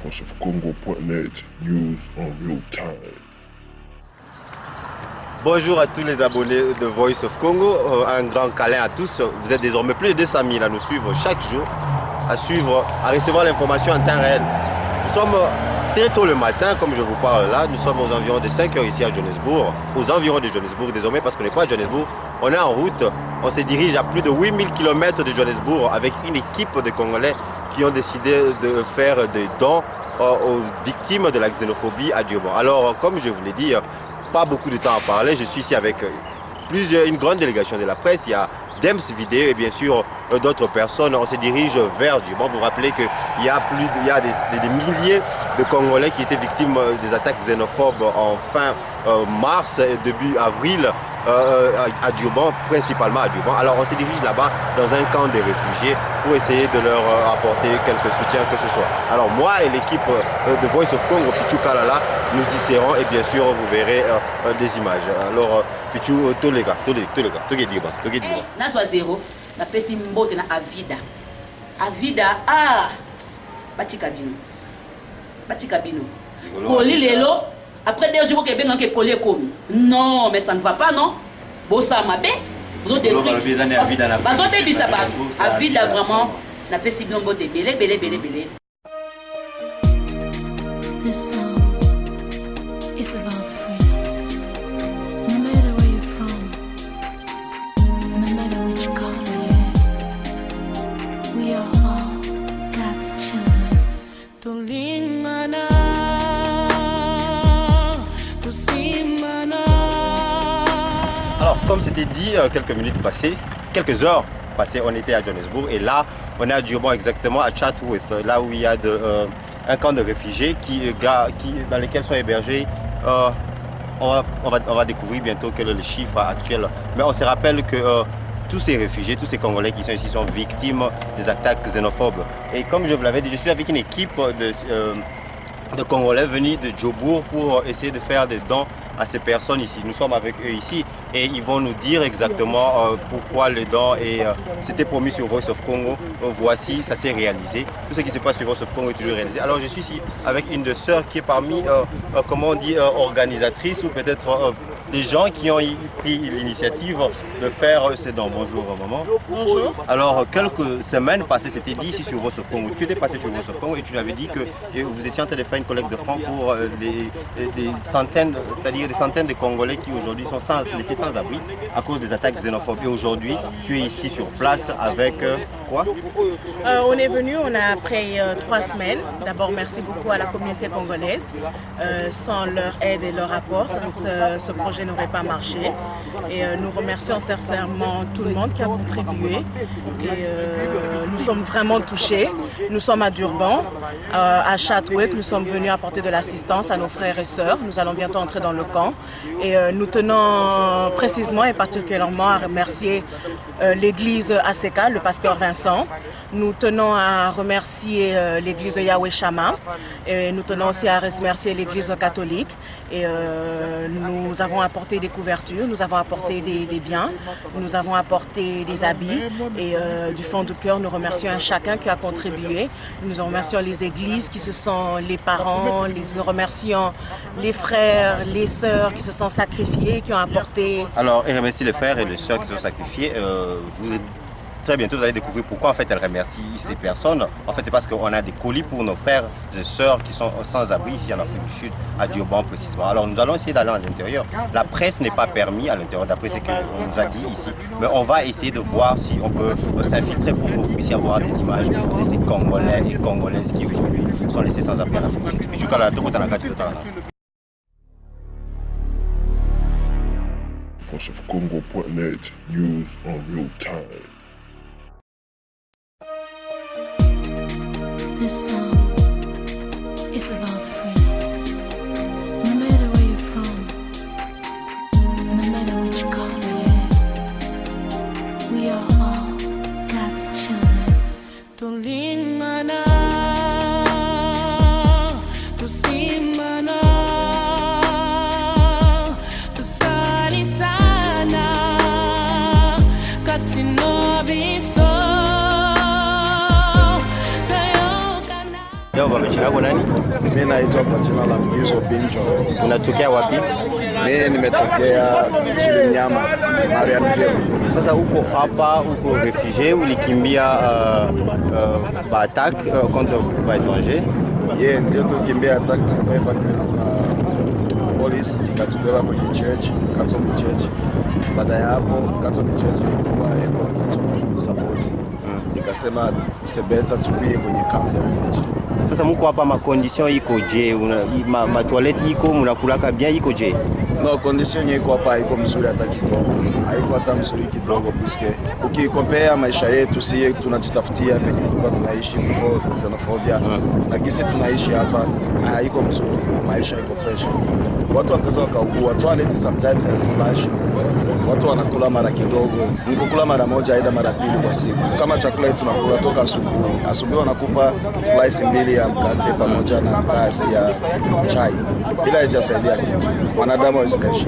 voiceofcongo.net, news en real time. Bonjour à tous les abonnés de Voice of Congo, un grand câlin à tous. Vous êtes désormais plus de 200 000 à nous suivre chaque jour, à recevoir l'information en temps réel. Nous sommes très tôt le matin, comme je vous parle là, nous sommes aux environs de 5 heures ici à Johannesburg, aux environs de Johannesburg désormais parce qu'on n'est pas à Johannesburg, on est en route, on se dirige à plus de 8000 km de Johannesburg avec une équipe de Congolais qui ont décidé de faire des dons aux victimes de la xénophobie à Durban. Alors, comme je vous l'ai dit, pas beaucoup de temps à parler, je suis ici avec une grande délégation de la presse, il y a Dems Vidéo et bien sûr d'autres personnes. On se dirige vers Durban. Vous vous rappelez qu'il y a des milliers de Congolais qui étaient victimes des attaques xénophobes en fin mars et début avril à Durban, principalement à Durban. Alors on se dirige là-bas dans un camp de réfugiés pour essayer de leur apporter quelques soutiens que ce soit. Alors moi et l'équipe de Voice of Congo, Pichu Kalala, nous y serons et bien sûr vous verrez des images. Alors Pichu, tous les gars, tous les gars. Na soit zéro, na pesi mbote na Avida, batika bino. Koli lelo, après 2 jours que ben que coller comme. Non, mais ça ne va pas non. Bossa mabe, vous autres Avida vraiment, na pesi bino mbote belé. This song is about freedom. No matter where you're from, no matter which color you're, we are all God's children. Tulingana, tusimana. Alors, comme c'était dit quelques heures passées, on était à Johannesburg et là, on est à Durban exactement, à Chatsworth, là où il y a un camp de réfugiés dans lequel sont hébergés. On va découvrir bientôt quel est le chiffre actuel. Mais on se rappelle que tous ces réfugiés, tous ces Congolais qui sont ici sont victimes des attaques xénophobes. Et comme je vous l'avais dit, je suis avec une équipe de Congolais venus de Djobourg pour essayer de faire des dons à ces personnes ici. Nous sommes avec eux ici et ils vont nous dire exactement pourquoi les dons et c'était promis sur Voice of Congo. Voici, ça s'est réalisé. Tout ce qui se passe sur Voice of Congo est toujours réalisé. Alors je suis ici avec une de sœurs qui est parmi, comment on dit, organisatrices ou peut-être les gens qui ont pris l'initiative de faire ces dons. Bonjour maman. Bonjour. Alors quelques semaines passées, c'était dit ici sur Voice of Congo. Tu étais passé sur Voice of Congo et tu avais dit que vous étiez en train de faire une collecte de fonds pour des centaines, c'est-à-dire des centaines de Congolais qui aujourd'hui sont laissés sans abri à cause des attaques xénophobes. Et aujourd'hui, tu es ici sur place avec quoi? On est venu, on a après 3 semaines. D'abord, merci beaucoup à la communauté congolaise. Sans leur aide et leur apport, ce projet n'aurait pas marché. Et nous remercions sincèrement tout le monde qui a contribué. Et nous sommes vraiment touchés. Nous sommes à Durban, à Chatsworth. Nous sommes venus apporter de l'assistance à nos frères et sœurs. Nous allons bientôt entrer dans le camp. Et nous tenons précisément et particulièrement à remercier l'église ACK, le pasteur Vincent. Nous tenons à remercier l'église de Yahweh Shama. Et nous tenons aussi à remercier l'église catholique. Et nous avons apporté des couvertures, nous avons apporté des biens, nous avons apporté des habits. Et du fond du cœur, nous remercions un chacun qui a contribué. Nous remercions les églises qui se sont, les parents, nous remercions les frères, les sœurs qui se sont sacrifiés, qui ont apporté. Alors, et remercie les frères et les sœurs qui se sont sacrifiés. Très bientôt, vous allez découvrir pourquoi en fait elle remercie ces personnes. En fait, c'est parce qu'on a des colis pour nos frères et sœurs qui sont sans abri ici en Afrique du Sud, à Durban précisément. Alors, nous allons essayer d'aller à l'intérieur. La presse n'est pas permise à l'intérieur, d'après ce qu'on nous a dit ici. Mais on va essayer de voir si on peut s'infiltrer pour que vous puissiez avoir des images de ces Congolais et Congolaises qui aujourd'hui sont laissés sans abri en Afrique du Sud. voiceofcongo.net, news en real time. This song is about freedom. No matter where you're from, no matter which color you're, we are all God's children. Tulingana, tusimana, tusali sana, katinobiso. Jina lako nani? Mimi naitwa kwa jina la Mwizo Binjo. Unatokea wapi? Mimi nimetokea nchini Mnyama, Marian Hill. Sasa uko hapa, uko refugee, ulikimbia attaque contre étranger? Yeah, ndio tulikimbia attack evacuate na police ikatubeba kwenye church, Catholic Church. Baada ya hapo Catholic Church ilikuwa able to support. Ikasema sebeta tukuye kwenye camp ya refugee. Sasa mko hapa, ma condition iko je? Ma toilette iko, mnakulaka bien iko je? No, condition iko hapa iko mzuri hata kidogo. Haiko hata mzuri kidogo puisque ukikompea maisha yetu si tunajitafutia venye tulikuwa tunaishi before xenophobia. Na kisi tunaishi hapa haiko mzuri, maisha iko fresh. Watu wanaweza wakaugua, toilet sometimes haziflash. Watu wanakula mara kidogo, nikukula mara moja aidha mara pili kwa siku. Kama chakula yetu tunakula toka asubuhi. Asubuhi wanakupa slice mbili ya mkate pamoja na tasi ya chai. Bila haijasaidia kitu. Wanadamu hawezi kuishi.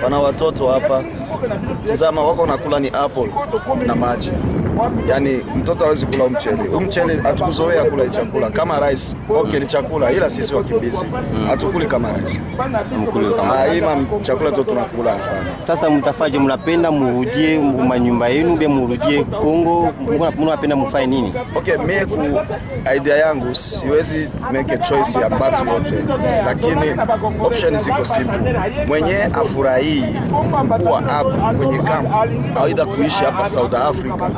Wana watoto hapa. Tazama wako nakula ni apple na maji. Yaani mtoto hawezi kula mchele. Mchele hatukuzoea kula chakula kama rice. Okay, ni chakula ila sisi wakimbizi hatukuli kama rice. Mkuli kama chakula tu tunakula hapa. Sasa mtafaje, mnapenda murudie manyumba yenu bia murudie Kongo? Mnapenda mfanye nini? Okay, mimi ku idea yangu siwezi make a choice ya batu yote. Lakini option ziko simple. Mwenye afurahi kuwa hapa kwenye camp aidha kuishi hapa South Africa.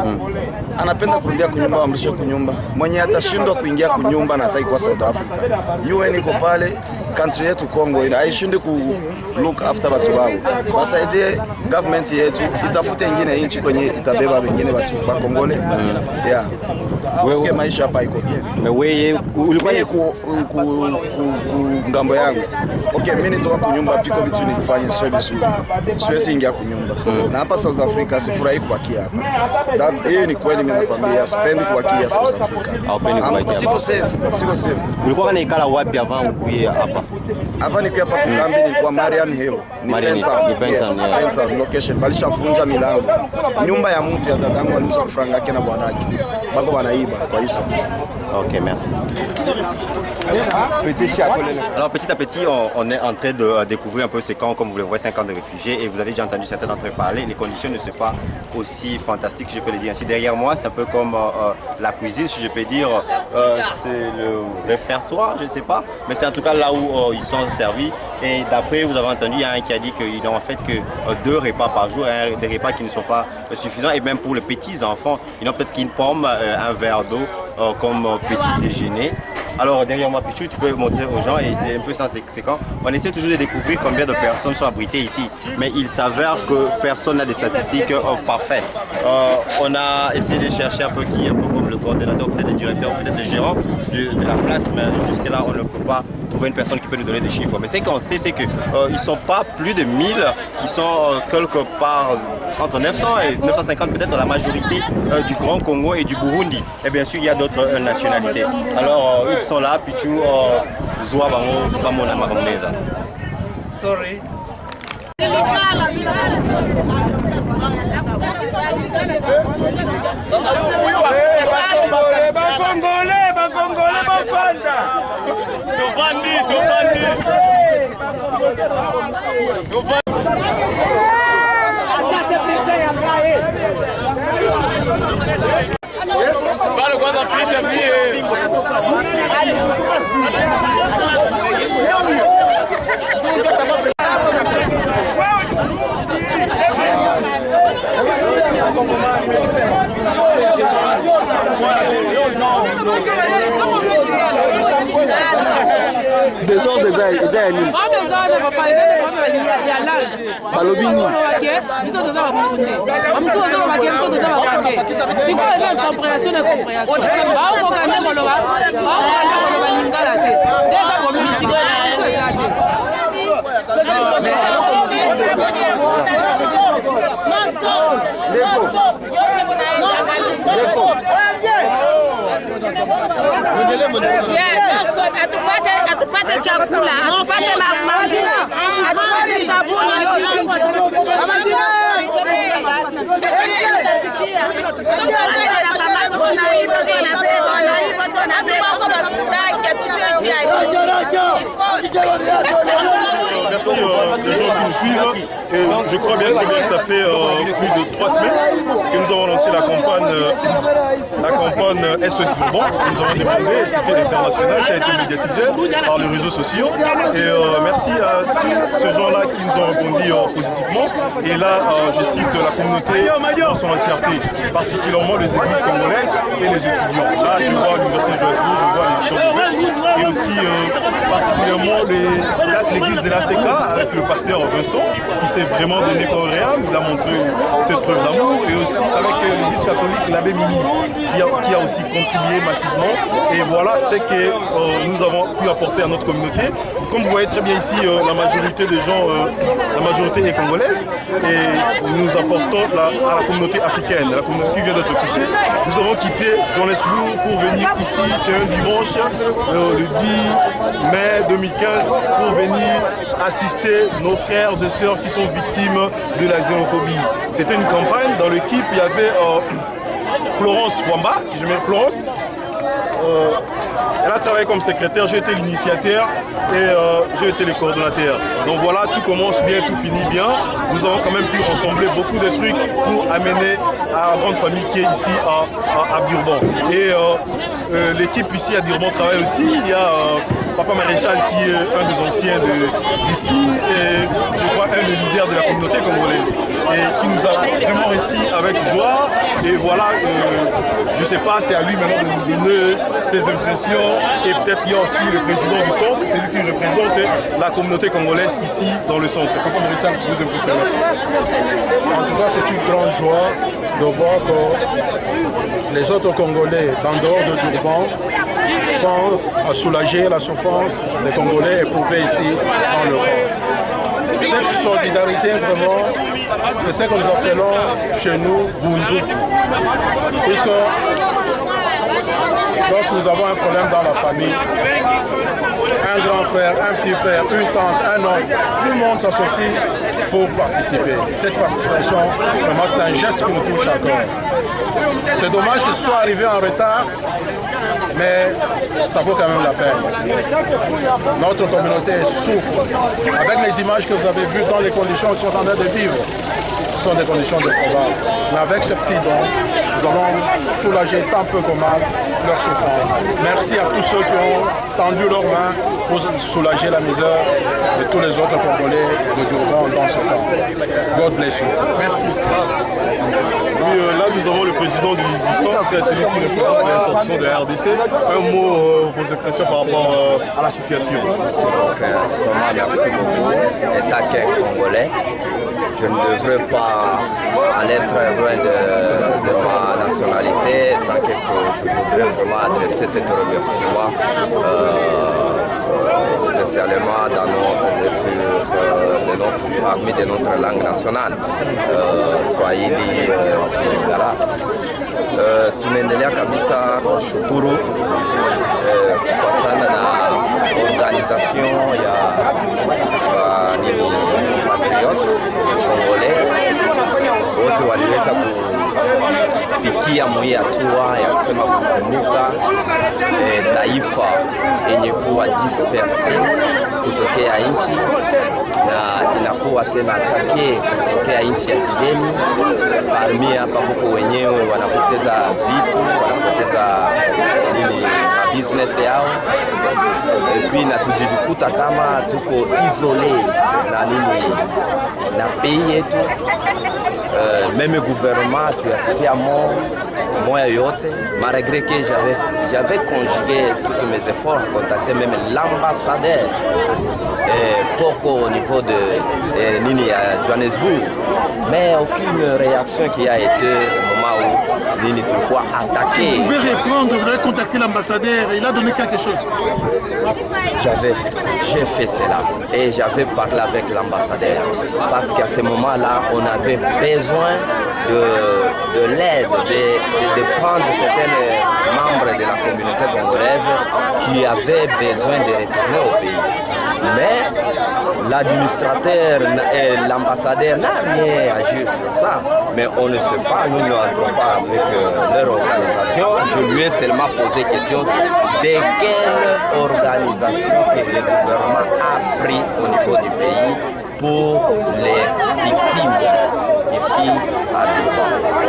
Anapenda kurudia kunyumba, amrishe kunyumba. Mwenye atashindwa kuingia kunyumba na hataki kwa South Africa. UN iko pale, country yetu Kongo haishindi ku look after watu wao. Basaidie government yetu itafute ingine nchi kwenye itabeba wengine watu wa Kongole. Yeah. Wewe maisha hapa iko bien. Wewe ulikuwa ku ngambo yangu. Okay, mimi nitoka kunyumba piko vitu nilifanya sio vizuri. Siwezi ingia kunyumba. Na hapa South Africa sifurahi kubakia hapa. Hii ni kweli mimi nakwambia, sipendi kubakia South Africa. Haupendi kubakia. Siko safe. Ulikuwa unaikala wapi avant ukuye hapa? Hapa nikiwa hapa kukambi nilikuwa Marian Hill. Penza location. Balishavunja milango. Nyumba ya mtu ya dadangu aliuza franga yake na bwanake. Bako wanaiba kwa hiyo. Ok, merci. Alors petit à petit, on est en train de découvrir un peu ces camps, comme vous le voyez, 5 camps de réfugiés, et vous avez déjà entendu certains d'entre eux parler. Les conditions ne sont pas aussi fantastiques, je peux le dire ainsi. Derrière moi, c'est un peu comme la cuisine, si je peux dire, c'est le réfectoire, je ne sais pas, mais c'est en tout cas là où ils sont servis. Et d'après, vous avez entendu, il y a un qui a dit qu'ils n'ont en fait que 2 repas par jour, des repas qui ne sont pas suffisants, et même pour les petits enfants, ils n'ont peut-être qu'une pomme, un verre d'eau comme petit déjeuner. Alors derrière moi, Pichou, tu peux montrer aux gens, et c'est un peu ça, c'est quand on essaie toujours de découvrir combien de personnes sont abritées ici, mais il s'avère que personne n'a des statistiques parfaites. On a essayé de chercher un peu qui, un peu comme le coordinateur, peut-être le directeur, peut-être le gérant de la place, mais jusque-là, on ne peut pas trouver une personne qui peut nous donner des chiffres. Mais ce qu'on sait, c'est qu'ils ne sont pas plus de 1000, ils sont quelque part entre 900 et 950 peut-être dans la majorité du Grand Congo et du Burundi. Et bien sûr, il y a d'autres nationalités. Alors, ils sont là, Pichou, Zoua, Bango, Bamona, Maroneza. Sorry. Bakongole bafanda. Tofandi. Bado kwanza pita mie. Désordre des animaux. Atupate chakula, atupate mafuta, atupate sabuni, Merci des gens qui nous suivent. Et je crois bien que ça fait plus de 3 semaines que nous avons lancé la campagne SOS Durban. Nous avons demandé, c'était international, ça a été médiatisé par les réseaux sociaux. Et merci à tous ces gens-là qui nous ont répondu positivement. Et là, je cite la communauté dans son entièreté, particulièrement les églises congolaises et les étudiants. Là, je vois l'Université de Johannesburg, je vois les étudiants de et aussi particulièrement l'église de l'ACK avec le pasteur Vincent qui s'est vraiment donné corps et âme, il a montré cette preuve d'amour, et aussi avec l'église catholique, l'abbé Mimi qui a aussi contribué massivement. Et voilà ce que nous avons pu apporter à notre communauté. Comme vous voyez très bien ici, la majorité des gens, la majorité est congolaise, et nous apportons à la communauté africaine, la communauté qui vient d'être touchée. Nous avons quitté Johannesburg pour venir ici, c'est un dimanche, le 10 mai 2015, pour venir assister nos frères et sœurs qui sont victimes de la xénophobie. C'était une campagne dans l'équipe, il y avait Florence Wamba, je mets Florence. Elle a travaillé comme secrétaire, j'ai été l'initiateur et j'ai été le coordonnateur. Donc voilà, tout commence bien, tout finit bien. Nous avons quand même pu rassembler beaucoup de trucs pour amener à la grande famille qui est ici à Durban. Et l'équipe ici à Durban travaille aussi. Il y a Papa Maréchal qui est un des anciens d'ici et je crois un des leaders de la communauté congolaise et qui nous a vraiment réussi avec joie. Et voilà, je ne sais pas, c'est à lui maintenant de nous donner ses impressions. Et peut-être il y a aussi le président du centre, c'est lui qui représente la communauté congolaise ici dans le centre. Papa Maréchal, vous impressionnez. En tout cas, c'est une grande joie de voir que les autres Congolais, dans dehors de Durban, pensent à soulager la souffrance des Congolais éprouvés ici dans l'Europe. Cette solidarité, vraiment, c'est ce que nous appelons chez nous Bundu. Puisque lorsque nous avons un problème dans la famille, un grand frère, un petit frère, une tante, un oncle, tout le monde s'associe pour participer. Cette participation, vraiment, c'est un geste qui nous touche à cœur. C'est dommage que ce soit arrivé en retard, mais ça vaut quand même la peine. Notre communauté souffre. Avec les images que vous avez vues dans les conditions qu'ils sont en train de vivre, ce sont des conditions déplorables. Mais avec ce petit don, nous allons soulager tant peu que mal leur souffrance. Merci à tous ceux qui ont tendu leurs mains pour soulager la misère de tous les autres Congolais de Durban dans ce temps. God bless you. Merci. Oui, là nous avons le président du centre, celui qui représente les institutions de la RDC. Un mot, vos impressions par rapport à la situation. Vraiment, merci beaucoup. État congolais. Je ne devrais pas aller très loin de ma nationalité, tant que je voudrais vraiment adresser cette remerciement spécialement parmi de notre langue nationale, Swahili, Lingala. Tunaendelea kabisa kushukuru kufuatana na organisation ya patriote Congolais wote waliweza kufikia mwi hatua ya kusema kukumbuka taifa yenye kuwa disperse kutokea nchi na inakuwa tena atake kutokea nchi ya kigeni. Parmi hapa huko wenyewe wanapoteza vitu, wanapoteza business yao, puis na tujikuta kama tuko isole na pays yetu. Même gouvernement tuyasikia moya yote, malgré que j'avais conjugué tous mes efforts à contacter même l'ambassadeur Poko au niveau de Johannesburg, mais aucune réaction qui a été au moment où Nini Tulkwa attaqué. Vous pouvez répondre, vous avez contacté l'ambassadeur, il a donné quelque chose. J'ai fait cela et j'avais parlé avec l'ambassadeur parce qu'à ce moment-là, on avait besoin de l'aide, de prendre certains membres de la communauté congolaise qui avaient besoin de retourner au pays. Mais l'administrateur et l'ambassadeur n'a rien à agir sur ça. Mais on ne sait pas, nous n'entrons pas avec leur organisation. Je lui ai seulement posé question de quelle organisation que le gouvernement a pris au niveau du pays pour les victimes ici à Durban.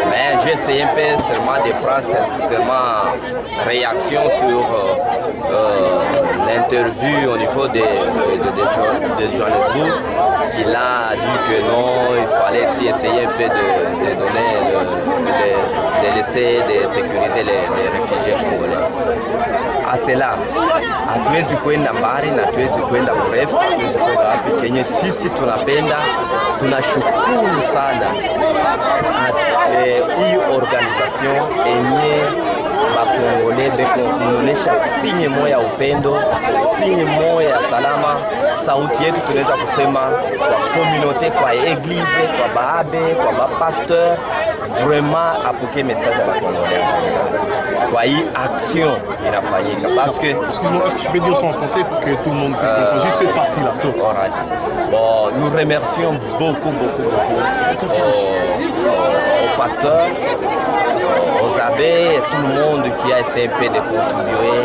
Mais j'ai essayé un peu seulement de prendre certainement réaction sur l'interview au niveau de Johannesburg, qu'il a dit que non, il fallait aussi essayer un peu de donner, de laisser, de sécuriser les réfugiés congolais. À cela, hatuwezi kwenda mbali na hatuwezi kwenda mrefu, hatuwezi kwenda wapi. Kenye sisi tunapenda, tunashukuru sana hii organisation enye bakongole bekuonyesha sinye moya upendo, sinye moya ya salama. Sauti yetu tunaweza kusema kwa communauté, kwa église, kwa baabe, kwa bapasteur, vraiment apporter message à bakongole. Kwa hii action inafanyika parce que excuse-moi, est-ce que tu peux dire ça en français pour que tout le monde puisse comprendre juste cette partie-là? Alright. Bon, nous remercions beaucoup aux pasteurs, aux abbés, et tout le monde qui a essayé un peu de contribuer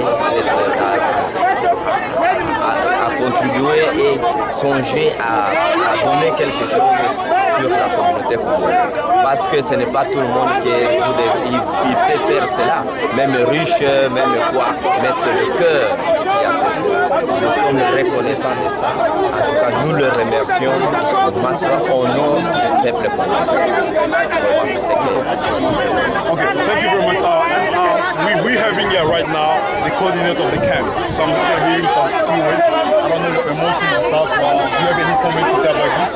à contribuer et songer à donner quelque chose sur la communauté congolaise. Parce que ce n'est pas tout le monde qui peut faire cela, même riche, même quoi, mais c'est le cœur qui a fait cela. Nous sommes reconnaissants de ça. En tout cas, nous le remercions au nom du peuple congolais. Okay, thank you very much. We're having here right now the coordinator of the camp. So I'm just going to hear some few words. I don't know the emotion and stuff. Do you have any comment to say about this?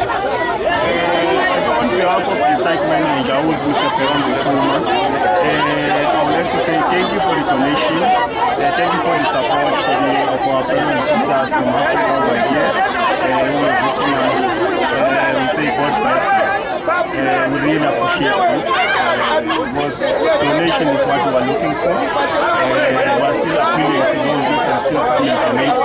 On behalf of the site manager, who is Mr. Peron Vituma, I would like to say thank you for the donation. Thank you for the support of our brothers and sisters from Africa who are here. Who are reaching out. We say God bless you. We really appreciate this. Because donation is what we are looking for. We are still appealing to those who can still come and donate.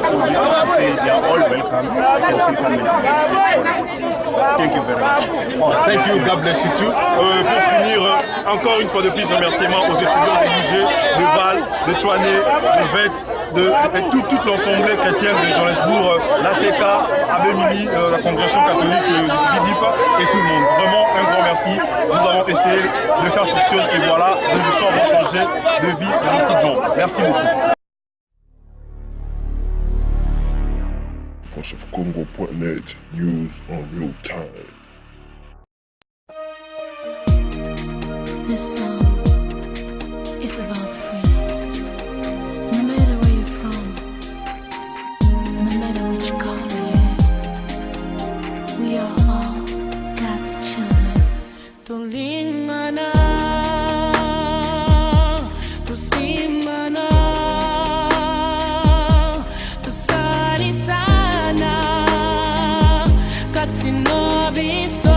So we have to say they are all welcome. They can still come and donate. Thank you very much. Thank you, God bless you too. Pour finir, encore une fois de plus, remerciements aux étudiants de Niger, de Val, de Chouané, de Vette, et toute l'ensemble chrétienne de Johannesburg, l'ACK, Abemili, la congrégation catholique du Sidi-Dip et tout le monde. Vraiment un grand merci. Nous avons essayé de faire quelque chose et voilà, nous sommes changé de vie de beaucoup de gens. Merci beaucoup. VoiceOfCongo.net, news on real time. This song is about freedom. No matter where you're from, no matter which color you're in, we are all God's children. Tulingana, tusimana, tusali sana, katino biso.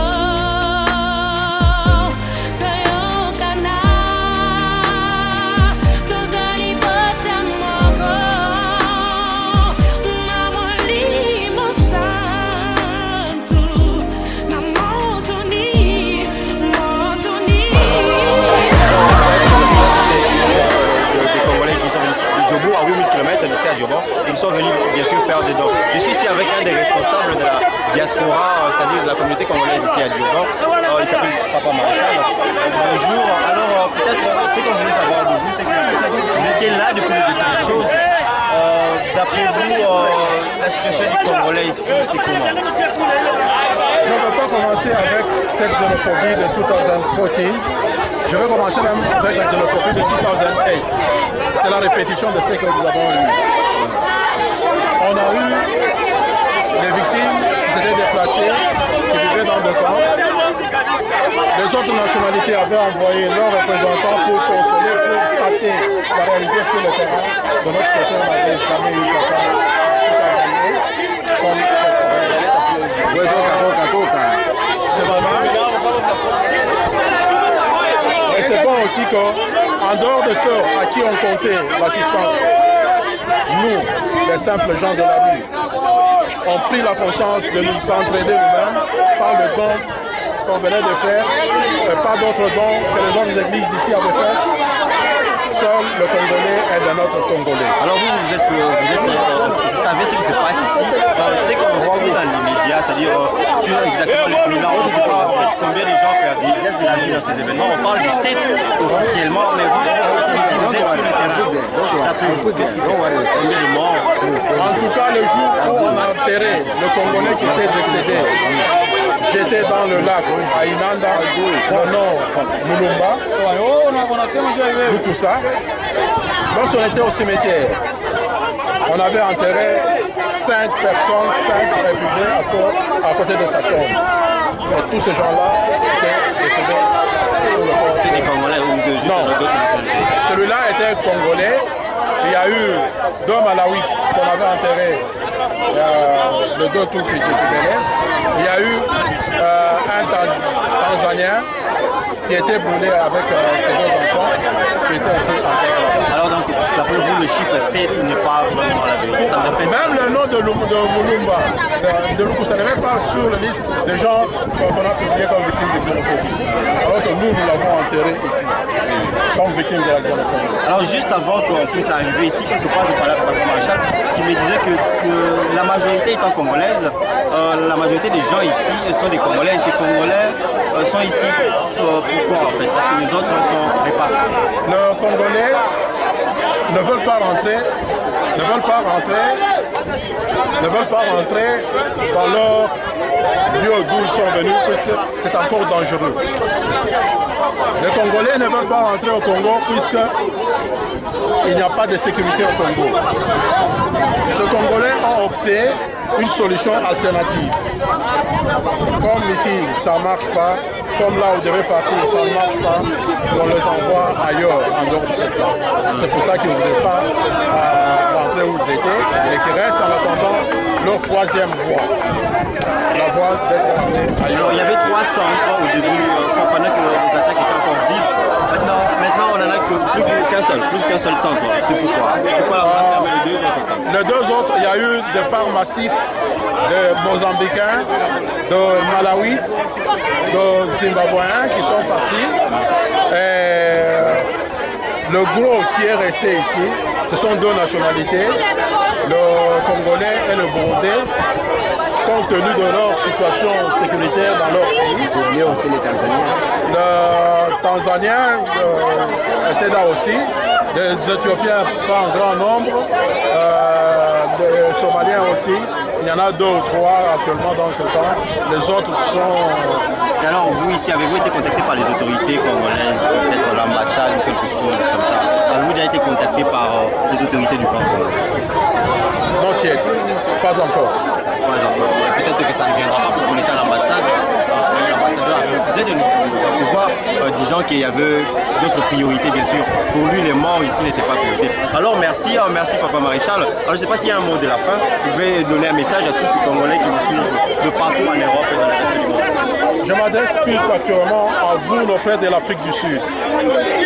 Ils sont venus bien sûr faire des dons. Je suis ici avec un des responsables de la diaspora, c'est-à-dire de la communauté congolaise ici à Durban. Il s'appelle Papa Maréchal. Bonjour. Alors peut-être ce qu'on voulait savoir de vous, c'est que vous étiez là depuis le début des choses. D'après vous, la situation du Congolais ici, c'est comment? Je ne veux pas commencer avec cette xénophobie de 2014. Je vais commencer même avec la xénophobie de 2008. C'est la répétition de ce que nous avons eu. On a eu des victimes qui s'étaient déplacées, qui vivaient dans des camps. Les autres nationalités avaient envoyé leurs représentants pour consoler, pour pâter la réalité sur le terrain. De notre côté, on n'avait jamais eu Et c'est bon aussi qu'en dehors de ceux à qui on comptait l'assistance, nous, les simples gens de la rue, ont pris la conscience de nous entraider nous-mêmes par le don qu'on venait de faire, pas d'autres dons que les gens des églises d'ici avaient fait. Seul le Congolais est de notre Congolais. Alors vous savez ce qui se passe ici, c'est qu'on suit dans les médias, c'est-à-dire sur exactement le bilan, on ne sait pas en fait, combien de gens perdent la vie dans ces événements. On parle de 7 officiellement, mais vous êtes sur le terrain. Qu'est-ce qui se passe? Combien de morts? En tout cas, le jour où on a enterré le Congolais qui était décédé, j'étais dans le lac à Inanda, au nord Mulumba, Lukusa. Lorsqu'on était au cimetière, on avait enterré 5 personnes, 5 réfugiés à côté de sa tombe. Et tous ces gens-là étaient décédés sur le corps. C'était des Congolais ou de juste d'autres nationalités? Celui-là était Congolais. Il y a eu 2 Malawites qu'on avait enterrés le 2 tours qui venaient. Il y a eu un Tanzanien qui était brûlé avec ses 2 enfants, qui était aussi enterré. Alors donc, d'après vous, le chiffre 7 n'est pas vraiment la vérité. Même le nom de Mulumba, de Lukusa, n'est même pas sur la liste des gens qu'on a publiés comme victimes de xénophobie. Alors que nous l'avons enterré ici, comme victime de la xénophobie. Alors juste avant qu'on puisse arriver ici, quelque part, je parlais avec Papa Maréchal qui me disait que la majorité étant congolaise, la majorité des gens ici sont des Congolais et ces Congolais sont ici pourquoi en fait? Parce que les autres sont répartis. Les Congolais ne veulent pas rentrer dans leur lieu d'où ils sont venus puisque c'est encore dangereux. Les Congolais ne veulent pas rentrer au Congo puisque il n'y a pas de sécurité au Congo. Ces Congolais ont opté une solution alternative. Comme ici, ça ne marche pas, comme là où on devait partir, ça ne marche pas, on les envoie ailleurs, en dehors de cette place. C'est pour ça qu'ils ne voulaient pas rentrer où ils étaient et qu'ils restent en attendant leur 3e voie. La voie d'être amenés ailleurs. Alors, il y avait 300 enfants au début, pendant que les attaques étaient encore vives. Maintenant, on n'en a que plus qu'un seul centre. C'est pourquoi les 2 autres centres? Les 2 autres, il y a eu des parts massifs de Mozambicains, de Malawites, de Zimbabwéens qui sont partis. Et le gros qui est resté ici, ce sont 2 nationalités, le Congolais et le Burundais, compte tenu de leur situation sécuritaire dans leur pays. J'ai oublié aussi les Tanzaniens. Le Tanzanien était là aussi, les Éthiopiens pas en grand nombre, les Somaliens aussi. Il y en a 2 ou 3 actuellement dans ce camp. Les autres sont... Et alors vous ici, avez-vous été contacté par les autorités congolaises, peut-être l'ambassade ou quelque chose comme ça? Avez-vous déjà été contacté par les autorités du camp congolais? Non, Tiet, pas encore. Pas encore. Peut-être que ça ne viendra pas parce qu'on était à l'ambassade. L'ambassadeur avait refusé de nous recevoir, disant qu'il y avait d'autres priorités, bien sûr. Pour lui, les morts ici n'étaient pas priorité. Alors merci, merci Papa Maréchal. Alors je ne sais pas s'il y a un mot de la fin. Vous pouvez donner un message à tous ces Congolais qui vous suivent de partout en Europe et dans le reste du monde. Je m'adresse plus particulièrement à vous, nos frères de l'Afrique du Sud.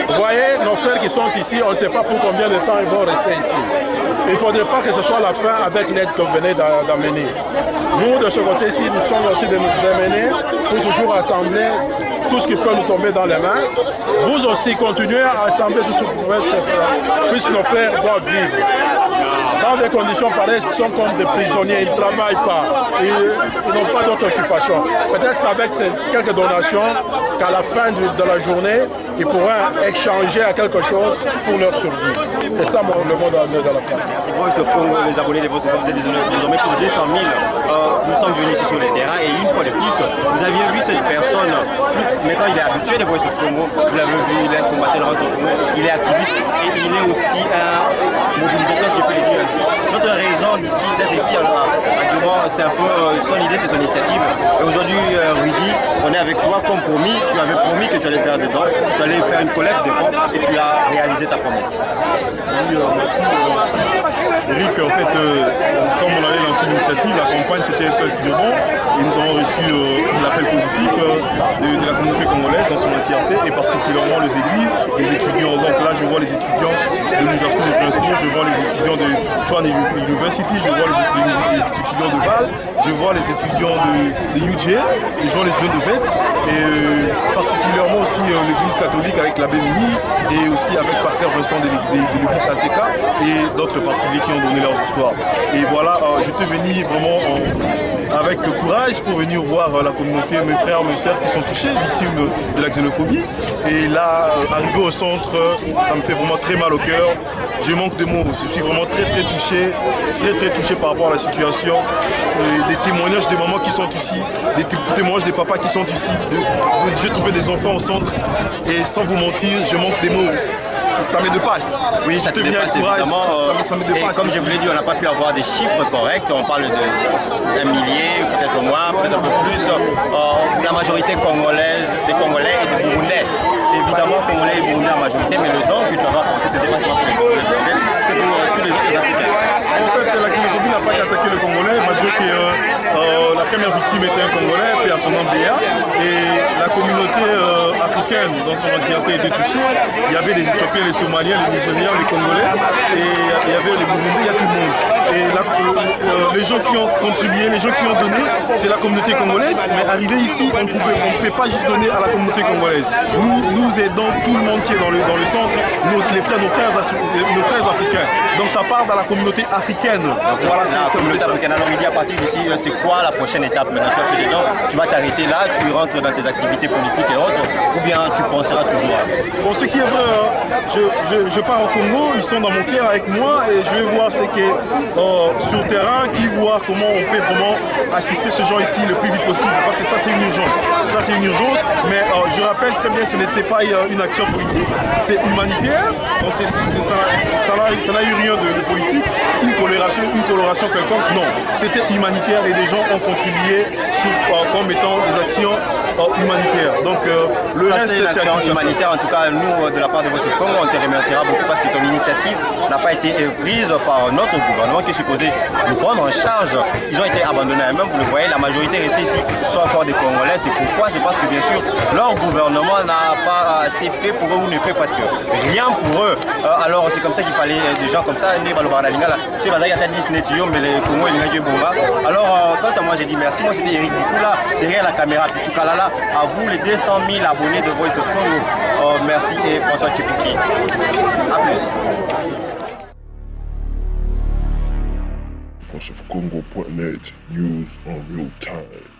Vous voyez, nos frères qui sont ici, on ne sait pas pour combien de temps ils vont rester ici. Il ne faudrait pas que ce soit la fin avec l'aide que vous venez d'amener. Nous, de ce côté-ci, nous sommes aussi de nous amener pour toujours assembler tout ce qui peut nous tomber dans les mains. Vous aussi, continuez à assembler tout ce que vous pouvez faire, puisque nos frères doivent vivre. Dans des conditions pareilles, ils sont comme des prisonniers, ils ne travaillent pas, ils n'ont pas d'autre occupation. Peut-être avec quelques donations, qu'à la fin de la journée, ils pourraient échanger à quelque chose pour leur survie. C'est ça le mot de la fin. C'est Voice of Congo, les abonnés de Voice of Congo, vous êtes désormais plus de 200 000. Nous sommes venus ici sur le terrain et une fois de plus, vous aviez vu cette personne, maintenant il est habitué de Voice of Congo, vous l'avez vu, il est un combattant de Congo, il est activiste et il est aussi un mobilisateur, je peux le dire ainsi. Notre raison d'ici, d'être ici à Dumont, c'est un peu son idée, c'est son initiative. Et aujourd'hui, Rudy, on est avec toi comme promis, tu avais promis que tu allais faire des dons, tu allais faire une collecte de fonds et tu as réalisé ta promesse. Oui, merci. Eric, en fait, comme on avait lancé l'initiative, la campagne c'était SOS Dumont et nous avons reçu l'appel positif de la communauté congolaise dans son entièreté et particulièrement les églises, les étudiants. Donc là, je vois les étudiants l'université de Johannesburg, je vois les étudiants de Tshwane University, je vois les étudiants de Val, je vois les étudiants de UGA, je vois les étudiants de VETS, et particulièrement aussi l'église catholique avec l'abbé Mimi, et aussi avec Pasteur Vincent de l'église ACK, et d'autres particuliers qui ont donné leurs histoires. Et voilà, je te venir vraiment avec courage pour venir voir la communauté, mes frères, mes sœurs qui sont touchés, victimes de la xénophobie. Et là, arrivé au centre, ça me fait vraiment très mal au cœur. Je manque de mots, je suis vraiment très touché par rapport à la situation. Des témoignages des mamans qui sont ici, des témoignages des papas qui sont ici. J'ai trouvé des enfants au centre et sans vous mentir, je manque des mots. Ça me dépasse. Oui, ça te dépasse évidemment. Ça me dépasse. Et comme je vous l'ai dit, on n'a pas pu avoir des chiffres corrects. On parle d'un millier, peut-être moins, peut-être un peu plus. La majorité congolaise, des Congolais et des Burundais. Évidemment, Congolais et Burundais en majorité, mais le don que tu as apporté, c'était pas seulement pour les Congolais, c'est pour tous les autres Africains. En fait, la xénophobie n'a pas attaqué le Congolais, malgré que la première victime était un Congolais, puis à son nom Béa, et la communauté africaine dans son entièreté était touchée. Il y avait les Éthiopiens, les Somaliens, les Nigériens, les Congolais, et il y avait les Burundais, il y a tout le monde. Et les gens qui ont contribué, les gens qui ont donné, c'est la communauté congolaise, mais arrivé ici, on ne peut pas juste donner à la communauté congolaise. Nous aidons tout le monde qui est dans le centre, nos frères africains. Donc ça part dans la communauté africaine. Donc, voilà, c'est la communauté africaine. Alors il dit à partir d'ici, c'est quoi la prochaine étape maintenant? Tu vas t'arrêter là, tu rentres dans tes activités politiques et autres, ou bien tu penseras toujours à... Bon, ce qui est vrai, je pars au Congo, ils sont dans mon cœur avec moi et je vais voir ce qui est sur le terrain, voir comment on peut vraiment assister ce genre ici le plus vite possible, parce que ça c'est une urgence. Ça c'est une urgence, mais je rappelle très bien, ce n'était pas une action politique, c'est humanitaire, donc ça n'a eu rien de politique, une coloration quelconque, non. C'était humanitaire et des gens ont contribué comme étant des actions humanitaires. Donc le reste c'est une action humanitaire. En tout cas, nous, de la part de Voice of Congo, on te remerciera beaucoup parce que ton initiative n'a pas été prise par notre gouvernement qui est supposé nous prendre en charge. Ils ont été abandonnés à eux-mêmes, vous le voyez, la majorité restée ici sont encore des Congolais. C'est pourquoi je pense que bien sûr, leur gouvernement n'a pas assez fait pour eux ou ne fait presque rien pour eux. Alors c'est comme ça qu'il fallait des gens comme ça. Alors quant à moi j'ai dit merci, moi c'était Eric Bikoula, derrière la caméra Pichukalala, à vous les 200 000 abonnés de Voice of Congo. Merci et François Tchipouki. A plus. VoiceOfCongo.net, news on real time.